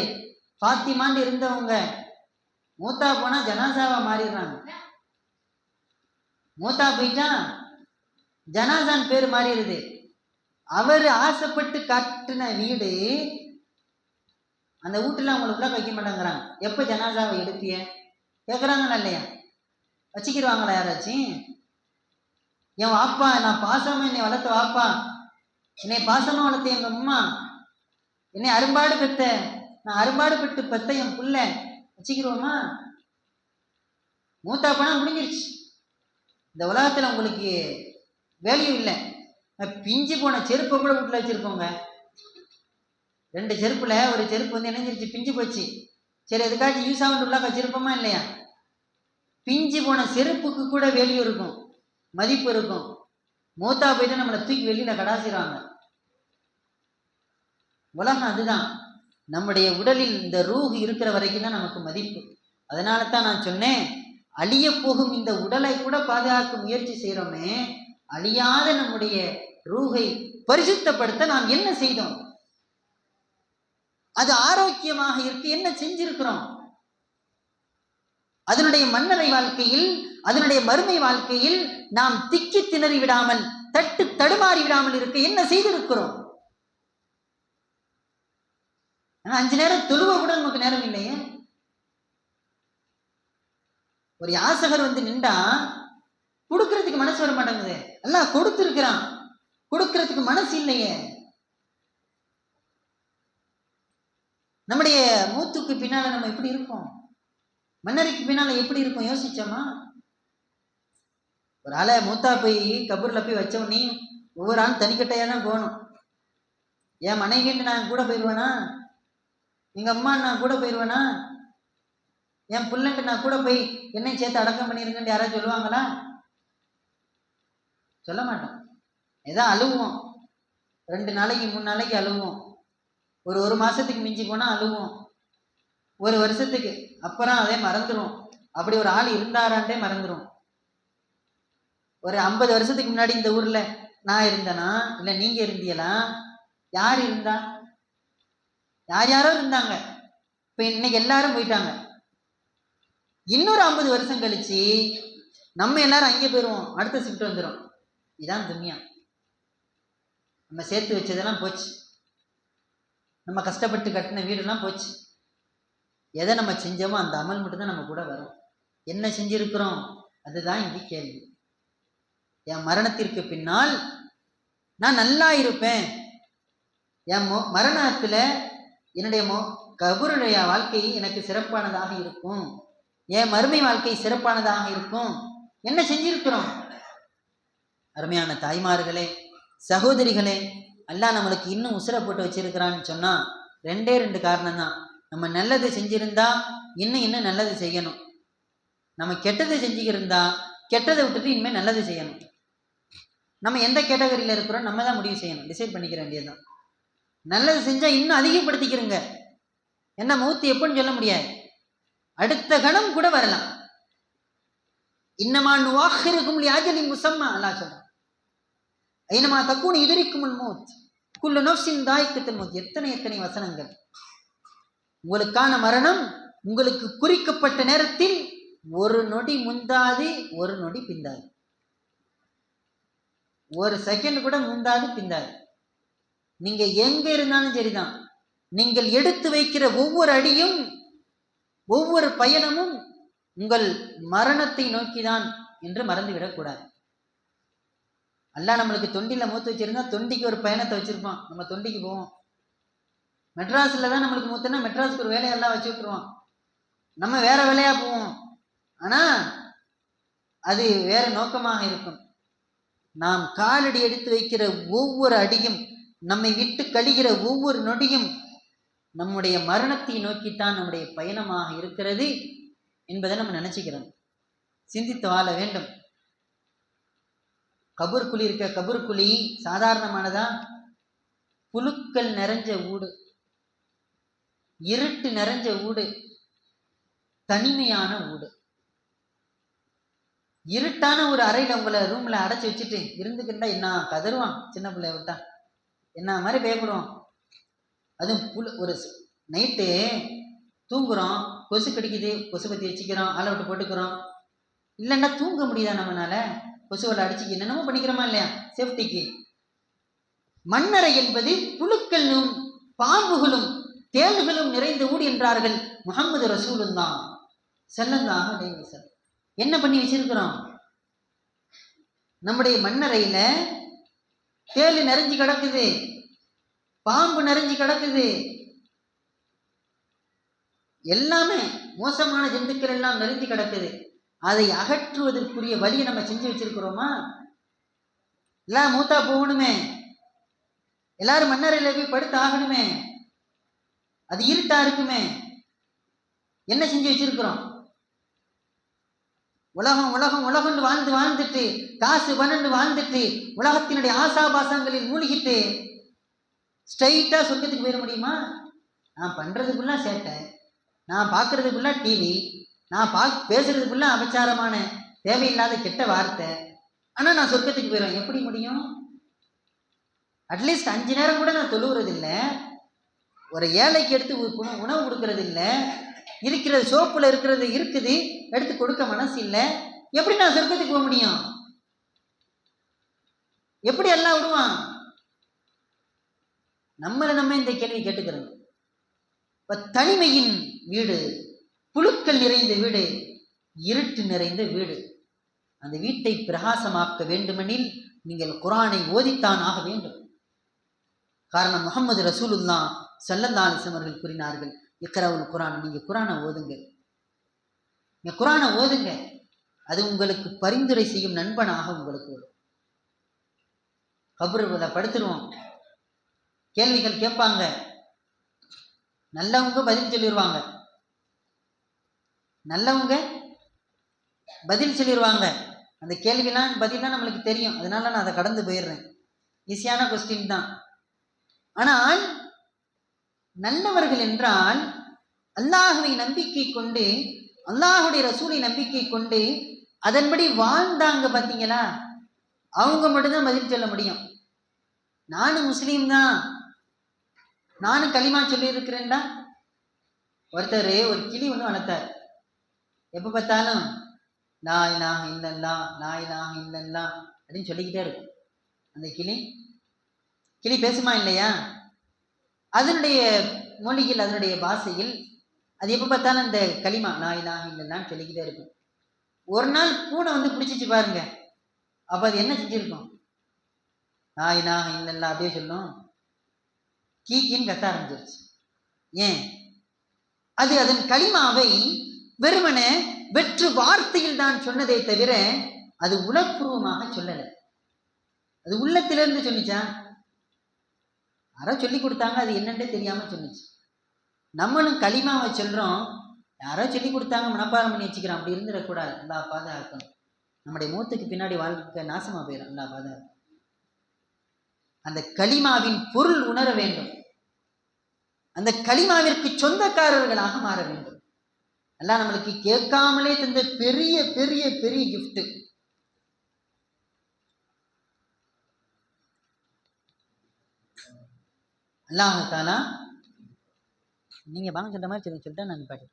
A: ஃபாத்திமான்னு இருந்தவங்க மூத்தா போனா ஜனாசாவா மாறிடுறாங்க. மூத்தா போயிட்டா ஜனாசான் பேர் மாறிடுது. அவர் ஆசைப்பட்டு கட்டின வீடு, அந்த வீட்டுல அவங்களை உள்ள வைக்க மாட்டேங்கிறாங்க. எப்ப ஜனாசாவை எடுப்பிய கேட்குறாங்களா இல்லையா? வச்சுக்கிடுவாங்களா யாராச்சும்? என் வாப்பா, நான் பாசமா என்னை வளர்த்த வாப்பா, என்னை பாசமா வளர்த்த எங்க அம்மா, என்னை அரும்பாடு பெத்த, நான் அரும்பாடு பெற்று பெத்த என் புள்ள வச்சுக்கிடுவோமா? மூத்தா போனா முடிஞ்சிருச்சு. இந்த உலகத்துல உங்களுக்கு வேல்யூ இல்லை. பிஞ்சு போன செருப்பை கூட வீட்டில் வச்சிருக்கோங்க. 2 செருப்புல ஒரு செருப்பு இணைஞ்சிருச்சு, பிஞ்சு போச்சு. சரி, எதுக்காச்சும் யூஸ் ஆகிட்டு உள்ள வச்சிருப்போமா இல்லையா? பிஞ்சு போன செருப்புக்கு கூட வேல்யூ இருக்கும், மதிப்பு இருக்கும். மூத்தா போயிட்டு நம்மளை தூக்கி வெளியில கடாசிடுவாங்க. உலகம் அதுதான். நம்முடைய உடலில் இந்த ரூஹ் இருக்கிற வரைக்கும் தான் நமக்கு மதிப்பு. அதனால தான் நான் சொன்னேன், அழிய போகும் இந்த உடலை கூட பாதுகாக்க முயற்சி செய்யறோமே, அழியாத நம்முடைய ரூஹை பரிசுத்தப்படுத்த நாம் என்ன செய்தோம்? அது ஆரோக்கியமாக இருக்கு என்ன செஞ்சிருக்கிறோம்? அதனுடைய மன்னரை வாழ்க்கையில், அதனுடைய மறுமை வாழ்க்கையில் நாம் திக்கி திணறி விடாமல், தட்டு தடுமாறி விடாமல் இருக்க என்ன செய்திருக்கிறோம்? 5 நேரம் தொழுவ கூட நமக்கு நேரம் இல்லையே. ஒரு யாசகர் நின்றா கொடுக்கறதுக்கு மனசு வர மாட்டேங்குது. எல்லாம் கொடுத்துருக்கிறான், கொடுக்கறதுக்கு மனசு இல்லையே. நம்முடைய மூத்துக்கு பின்னால நம்ம எப்படி இருப்போம்? மன்னருக்கு பின்னால எப்படி இருக்கும் யோசிச்சோமா? ஒரு ஆளை மூத்தா போய் கபூர்ல போய் வச்சவனே ஒவ்வொரு ஆளும் தனிக்கட்டையா தான் போகணும். என் மனைவின்னு நான் கூட போயிடுவேனா? எங்க அம்மா நான் கூட போயிடுவேனா? என் பிள்ளைன்ட்டு நான் கூட போய் என்னை சேர்த்து அடக்கம் பண்ணிருங்கன்னு யாராவது சொல்லுவாங்களா? சொல்ல மாட்டோம். ஏதோ அழுவோம், 2 நாளைக்கு 3 நாளைக்கு அழுவோம், ஒரு மாசத்துக்கு மிஞ்சி போனா அழுவோம், 1 வருஷத்துக்கு அப்புறம் அதே மறந்துடும். அப்படி ஒரு ஆள் இருந்தாராண்டே மறந்துடும். ஒரு 50 வருஷத்துக்கு முன்னாடி இந்த ஊர்ல நான் இருந்தேனா இல்லை நீங்க இருந்தீங்களா? யார் இருந்தா? யாரோ இருந்தாங்க. இப்ப இன்னைக்கு எல்லாரும் போயிட்டாங்க. இன்னொரு 50 வருஷம் கழிச்சு நம்ம எல்லாரும் அங்கே போயிடுவோம், அடுத்த ஷிஃப்ட் வந்துடும். இதான் துன்யா. நம்ம சேர்த்து வச்சதெல்லாம் போச்சு, நம்ம கஷ்டப்பட்டு கட்டின வீடெல்லாம் போச்சு. எதை நம்ம செஞ்சோமோ அந்த அமல் மட்டும்தான் நம்ம கூட வரும். என்ன செஞ்சிருக்கிறோம்? அதுதான் இங்கே கேள்வி. என் மரணத்திற்கு பின்னால் நான் நல்லா இருப்பேன், என் மரணத்துல என்னுடைய கபருடைய வாழ்க்கை எனக்கு சிறப்பானதாக இருக்கும், என் மறுமை வாழ்க்கை சிறப்பானதாக இருக்கும். என்ன செஞ்சிருக்கிறோம்? அருமையான தாய்மார்களே, சகோதரிகளே, அல்லாஹ் நம்மளுக்கு இன்னும் உசுரை போட்டு வச்சிருக்கிறான்னு சொன்னா 2 காரணம் தான். நம்ம நல்லது செஞ்சிருந்தா இன்னும் நல்லது செய்யணும். நம்ம கெட்டது செஞ்சுக்கிருந்தா கெட்டதை விட்டுட்டு இனிமேல் நல்லது செய்யணும். நம்ம எந்த கேட்டகரியில் இருக்கிறோம் நம்ம தான் முடிவு செய்யணும், டிசைட் பண்ணிக்கிற வேண்டியதுதான். நல்லது செஞ்சால் இன்னும் அதிகப்படுத்திக்கிறங்க. என்ன மௌத்து எப்படின்னு சொல்ல முடியாது, அடுத்த கணம் கூட வரலாம். இன்னமா நுவாஹிருக்கும் லிஅஜலின் முஸம்மா அல்லாஹ் சொல்றான். ஐனமா தக்கூனு யுத்ரிக்குமுல் மௌத் குல்லு நஃப்ஸின் தாயிக்கத்துல் மௌத். எத்தனை வசனங்கள். உங்களுக்கான மரணம் உங்களுக்கு குறிக்கப்பட்ட நேரத்தில் ஒரு நொடி முந்தாது, ஒரு நொடி பிந்தாது, ஒரு செகண்ட் கூட முந்தாது பிந்தாது. நீங்க எங்க இருந்தாலும் சரிதான், நீங்கள் எடுத்து வைக்கிற ஒவ்வொரு அடியும் ஒவ்வொரு பயணமும் உங்கள் மரணத்தை நோக்கிதான் என்று மறந்துவிடக்கூடாது. அல்லாஹ் நம்மளுக்கு தொண்டில மூத்து வச்சிருந்தா தொண்டிக்கு ஒரு பயணத்தை வச்சிருப்பான். நம்ம தொண்டிக்கு போவோம். மெட்ராஸ்ல தான் நம்மளுக்கு மூத்துனா மெட்ராஸுக்கு ஒரு வேலையெல்லாம் வச்சு விட்டுருவான். நம்ம வேற வேலையா போவோம். ஆனா அது வேற நோக்கமாக இருக்கும். நாம் காலடி எடுத்து வைக்கிற ஒவ்வொரு அடியும், நம்மை விட்டு கழிகிற ஒவ்வொரு நொடியும் நம்முடைய மரணத்தை நோக்கித்தான் நம்முடைய பயணமாக இருக்கிறது என்பதை நம்ம நினைச்சுக்கிறோம். சிந்தித்து வாழ வேண்டும். கபூர் குழி இருக்க, கபூர் குழி சாதாரணமானதா? புழுக்கள் நிறைஞ்ச ஊடு, இருட்டு நிறைஞ்ச ஊடு, தனிமையான ஊடு. இருட்டான ஒரு அறையில உங்களை ரூம்ல அடைச்சி வச்சுட்டு இருந்துக்கிட்டா என்ன கதருவான், சின்ன பிள்ளைய விட்டா என்ன மாதிரி பயப்படுவான். அதுவும் ஒரு நைட்டு தூங்குறோம், கொசு கடிக்குது, கொசு பத்தி வச்சுக்கிறோம், ஆளை விட்டு போட்டுக்கிறோம். இல்லைன்னா தூங்க முடியுதா நம்மளால? கொசுவோட அடிச்சுக்கு என்னென்னமோ பண்ணிக்கிறோமா இல்லையா சேஃப்டிக்கு. மண்ணறை என்பது புழுக்களும் பாம்புகளும் தேள்களும் நிறைந்த ஊடு என்றார்கள் முஹம்மது ரசூலுல்லாஹ் ஸல்லல்லாஹு அலைஹி வஸல்லம். என்ன பண்ணி வச்சிருக்கிறோம்? நம்முடைய மண்ணறையில தேள் நிறைஞ்சு கிடக்குது, பாம்பு நிறைஞ்சு கிடக்குது, எல்லாமே மோசமான ஜந்துக்கள் எல்லாம் நிறைஞ்சு கிடக்குது. அதை அகற்றுவதற்குரிய வழியை நம்ம செஞ்சு வச்சிருக்கிறோமா? எல்லாம் மூத்தா போகணுமே, எல்லாரும் மண்ணறையில போய் படுத்து ஆகணுமே, அது இருட்டா இருக்குமே, என்ன செஞ்சு வச்சிருக்கிறோம்? உலகம் உலகம் உலகம்னு வாழ்ந்துட்டு காசு பணம்னு வாழ்ந்துட்டு உலகத்தினுடைய ஆசாபாசங்களில் மூழ்கிட்டு ஸ்ட்ரைட்டா சொர்க்கத்துக்கு போயிட முடியுமா? நான் பண்றதுக்குள்ள சேட்டை, நான் பார்க்கறதுக்குள்ள டிவி, நான் பேசுறதுக்குள்ள அபச்சாரமான தேவையில்லாத கெட்ட வார்த்தை, ஆனா நான் சொர்க்கத்துக்கு போயிடுவேன். எப்படி முடியும்? அட்லீஸ்ட் 5 நேரம் கூட நான் தொழுவுறது இல்லை, ஒரு ஏழைக்கு எடுத்து உணவு கொடுக்கறது இல்லை, இருக்கிறது சோப்புல இருக்கிறது இருக்குது எடுத்து கொடுக்க மனசு இல்லை. எப்படி நான் சொர்க்கத்துக்கு போக முடியும்? எப்படி எல்லாம் விடுவான்? நம்ம இந்த கேள்வி கேட்டுக்கிறோம். தனிமையின் வீடு, புழுக்கள் நிறைந்த வீடு, இருட்டு நிறைந்த வீடு. அந்த வீட்டை பிரகாசமாக்க வேண்டுமெனில் நீங்கள் குர்ஆனை ஓதித்தான் ஆக வேண்டும். காரணம் முஹம்மது ரசூலுல்லாஹ் ஸல்லல்லாஹு அலைஹி வஸல்லம் அவர்கள் கூறினார்கள், இக்ரவுல் குர்ஆன், நீங்க குர்ஆனை ஓதுங்க, நீங்க குர்ஆனை ஓதுங்க, அது உங்களுக்கு பரிந்துரை செய்யும் நண்பனாக உங்களுக்கு வரும். கபருல படுத்துருவோம், கேள்விகள் கேட்பாங்க, நல்லவங்க பதில் சொல்லிடுவாங்க, நல்லவங்க பதில் சொல்லிடுவாங்க. அந்த கேள்விலாம் பதிலாம் நம்மளுக்கு தெரியும், அதனால நான் அதை கடந்து போயிடுறேன். ஈஸியான கொஸ்டின் தான். ஆனால் நல்லவர்கள் என்றால் அல்லாஹுவை நம்பிக்கை கொண்டு, அல்லாஹுடைய ரசூலை நம்பிக்கை கொண்டு அதன்படி வாழ்ந்தாங்க பார்த்தீங்களா, அவங்க மட்டும்தான் பதில் சொல்ல முடியும். நானும் முஸ்லீம் தான், நானும் களிமா சொல்லி இருக்கிறேன்டா. ஒருத்தர் ஒரு கிளி ஒன்று வளர்த்தார். எப்போ பார்த்தாலும் லா இலாஹ இல்லல்லாஹ் லா இலாஹ இல்லல்லாஹ் அப்படின்னு சொல்லிக்கிட்டே இருக்கும். அந்த கிளி பேசுமா இல்லையா? அதனுடைய மொழியில், அதனுடைய பாஷையில் அது எப்போ பார்த்தாலும் அந்த களிமா லா இலாஹ இல்லல்லாஹ்னு சொல்லிக்கிட்டே இருக்கும். ஒரு நாள் பூனை வந்து பிடிச்சிச்சு பாருங்க, அப்போ அது என்ன செஞ்சிருக்கும்? லா இலாஹ இல்லல்லாஹ் அப்படியே சொல்லும், கீக்கின்னு கத்த ஆரம்பிச்சிருச்சு. ஏன்? அது அதன் களிமாவை வெறுமனே வெற்று வார்த்தையில் தான் சொன்னதை தவிர அது உளப்பூர்வமாக சொல்லலை. அது உள்ளத்திலிருந்து சொன்னிச்சா? யாரோ சொல்லி கொடுத்தாங்க, அது என்னன்னே தெரியாம சொன்னிச்சு. நம்மளும் களிமாவை சொல்றோம், யாரோ சொல்லி கொடுத்தாங்க மனப்பாடம் பண்ணி வச்சுக்கிறோம். அப்படி இருந்துடக்கூடாது, அல்லாஹ் பாதுகாக்கணும். நம்முடைய மூத்துக்கு பின்னாடி வாழ்க்கை நாசமா போயிடும். அல்லாஹ் பாதுகாப்பு. அந்த கலிமாவின் பொருள் உணர வேண்டும். அந்த கலிமாவிற்கு சொந்தக்காரர்களாக மாற வேண்டும். அல்லாஹ் நம்மளுக்கு கேட்காமலே தந்த பெரிய பெரிய பெரிய கிஃப்ட். அல்லாஹ் தஆலா நீங்க பாங்க சொல்ற மாதிரி சொல்லிட்டா நான் பாட்டு.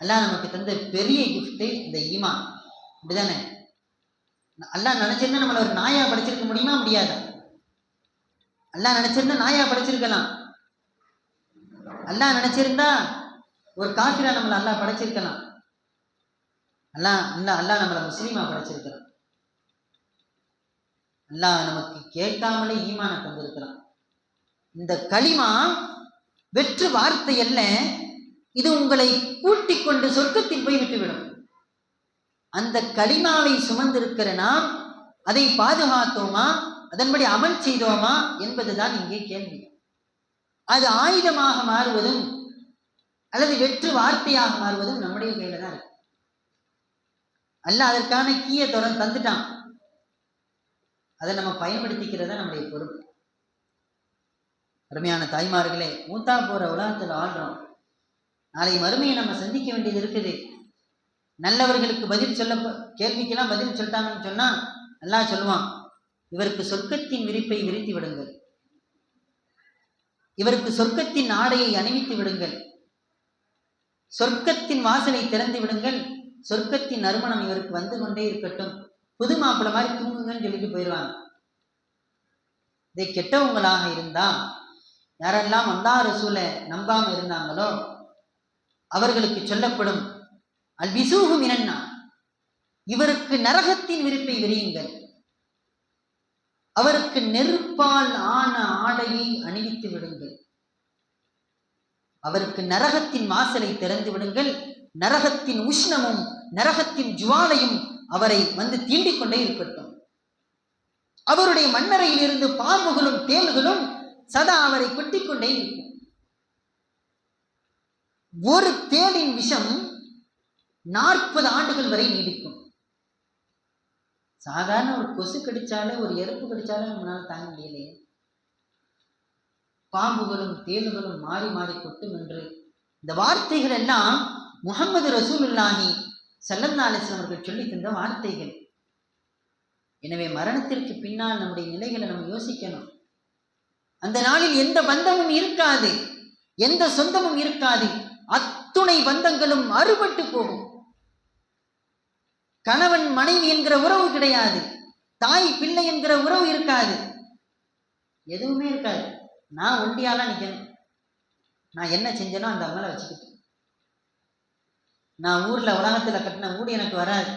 A: அல்லாஹ் நமக்கு தந்த பெரிய கிஃப்ட் இந்த ஈமான். அப்படிதானே? அல்லாஹ் நினைச்சிருந்தா நம்மள ஒரு நாயா படைச்சிருக்க முடியுமா? முடியாது. அல்லாஹ் நினைச்சிருந்தா நாயா படைச்சிருக்கலாம். அல்லாஹ் நினைச்சிருந்தா ஒரு காஃபிரா நம்மளை அல்லாஹ் படைச்சிருக்கலாம். அல்லாஹ் நம்மளை முஸ்லீமா படைச்சிருக்கலாம். அல்லாஹ் நமக்கு கேட்காமலே ஈமான தந்திருக்கிறான். இந்த களிமா வெற்று வார்த்தை அல்ல, இது உங்களை கூட்டிக் கொண்டு சொர்க்கத்தில் போய் விட்டுவிடும். அந்த களிமாவை சுமந்திருக்கிற நாம் அதை பாதுகாத்தோமா, அதன்படி அமல் செய்தோமா என்பதுதான் இங்கே கேள்வி. அது ஆயுதமாக மாறுவதும் அல்லது வெற்று வார்த்தையாக மாறுவதும் நம்முடைய கையில தான் இருக்கு. அல்லாஹ் அதற்கான கீயை தந்துட்டான். அதை நம்ம பயன்படுத்திக்கிறதா நம்முடைய பொறுப்பு. அருமையான தாய்மார்களே, மூத்தா போற உலகத்தில் வாழ்றோம். நாளை மறுமையை நம்ம சந்திக்க வேண்டியது இருக்குது. நல்லவர்களுக்கு பதில் சொல்ல கேள்விக்கெல்லாம் பதில் சொல்லிட்டாங்கன்னு சொன்னா அல்லாஹ் சொல்லுவான், இவருக்கு சொர்க்கத்தின் விரிப்பை விரித்து விடுங்கள், இவருக்கு சொர்க்கத்தின் ஆடையை அணிவித்து விடுங்கள், சொர்க்கத்தின் வாசலை திறந்து விடுங்கள், சொர்க்கத்தின் நறுமணம் இவருக்கு வந்து கொண்டே இருக்கட்டும், புது மாப்பிள்ளை மாதிரி தூங்குங்கன்னு சொல்லிட்டு போயிடுவாங்க. இதை கெட்டவங்களாக இருந்தா, யாரெல்லாம் அல்லாஹ் ரசூலை நம்பாம இருந்தாங்களோ அவர்களுக்கு சொல்லப்படும், அல் விசூஹு மினன்னா, இவருக்கு நரகத்தின் விரிப்பை விரியுங்கள், அவருக்கு நெருப்பால் ஆன ஆடையை அணிவித்து விடுங்கள், அவருக்கு நரகத்தின் வாசலை திறந்து விடுங்கள், நரகத்தின் உஷ்ணமும் நரகத்தின் ஜுவாலையும் அவரை வந்து தீண்டிக் கொண்டே இருக்கட்டும், அவருடைய மண்ணறையில் இருந்து பாம்புகளும் தேள்களும் சதா அவரை கொட்டிக் கொண்டே இருக்கும். ஒரு தேளின் விஷம் 40 ஆண்டுகள் வரை நீடிக்கும். சாதாரண ஒரு கொசு கடிச்சாலே, ஒரு எறும்பு கடிச்சாலே நம்மளால தாங்க முடியலையே. பாம்புகளும் தேளுகளும் மாறி மாறி கொட்டும் என்று இந்த வார்த்தைகள் எல்லாம் முஹம்மது ரசூலுல்லாஹி ஸல்லல்லாஹு அலைஹி வஸல்லம் அவர்கள் சொல்லி தந்த வார்த்தைகள். எனவே மரணத்திற்கு பின்னால் நம்முடைய நிலைகளை நம்ம யோசிக்கணும். அந்த நாளில் எந்த பந்தமும் இருக்காது, எந்த சொந்தமும் இருக்காது, அத்துணை பந்தங்களும் அறுபட்டு போகும். கணவன் மனைவி என்கிற உறவு கிடையாது, தாய் பிள்ளை என்கிற உறவு இருக்காது, எதுவுமே இருக்காது. நான் ஒண்டியாலாம் நிற்கணும், நான் என்ன செஞ்சேனோ அந்த அமலை வச்சுக்கிட்டு, நான் ஊர்ல உலகத்துல கட்டின ஊடு எனக்கு வராது.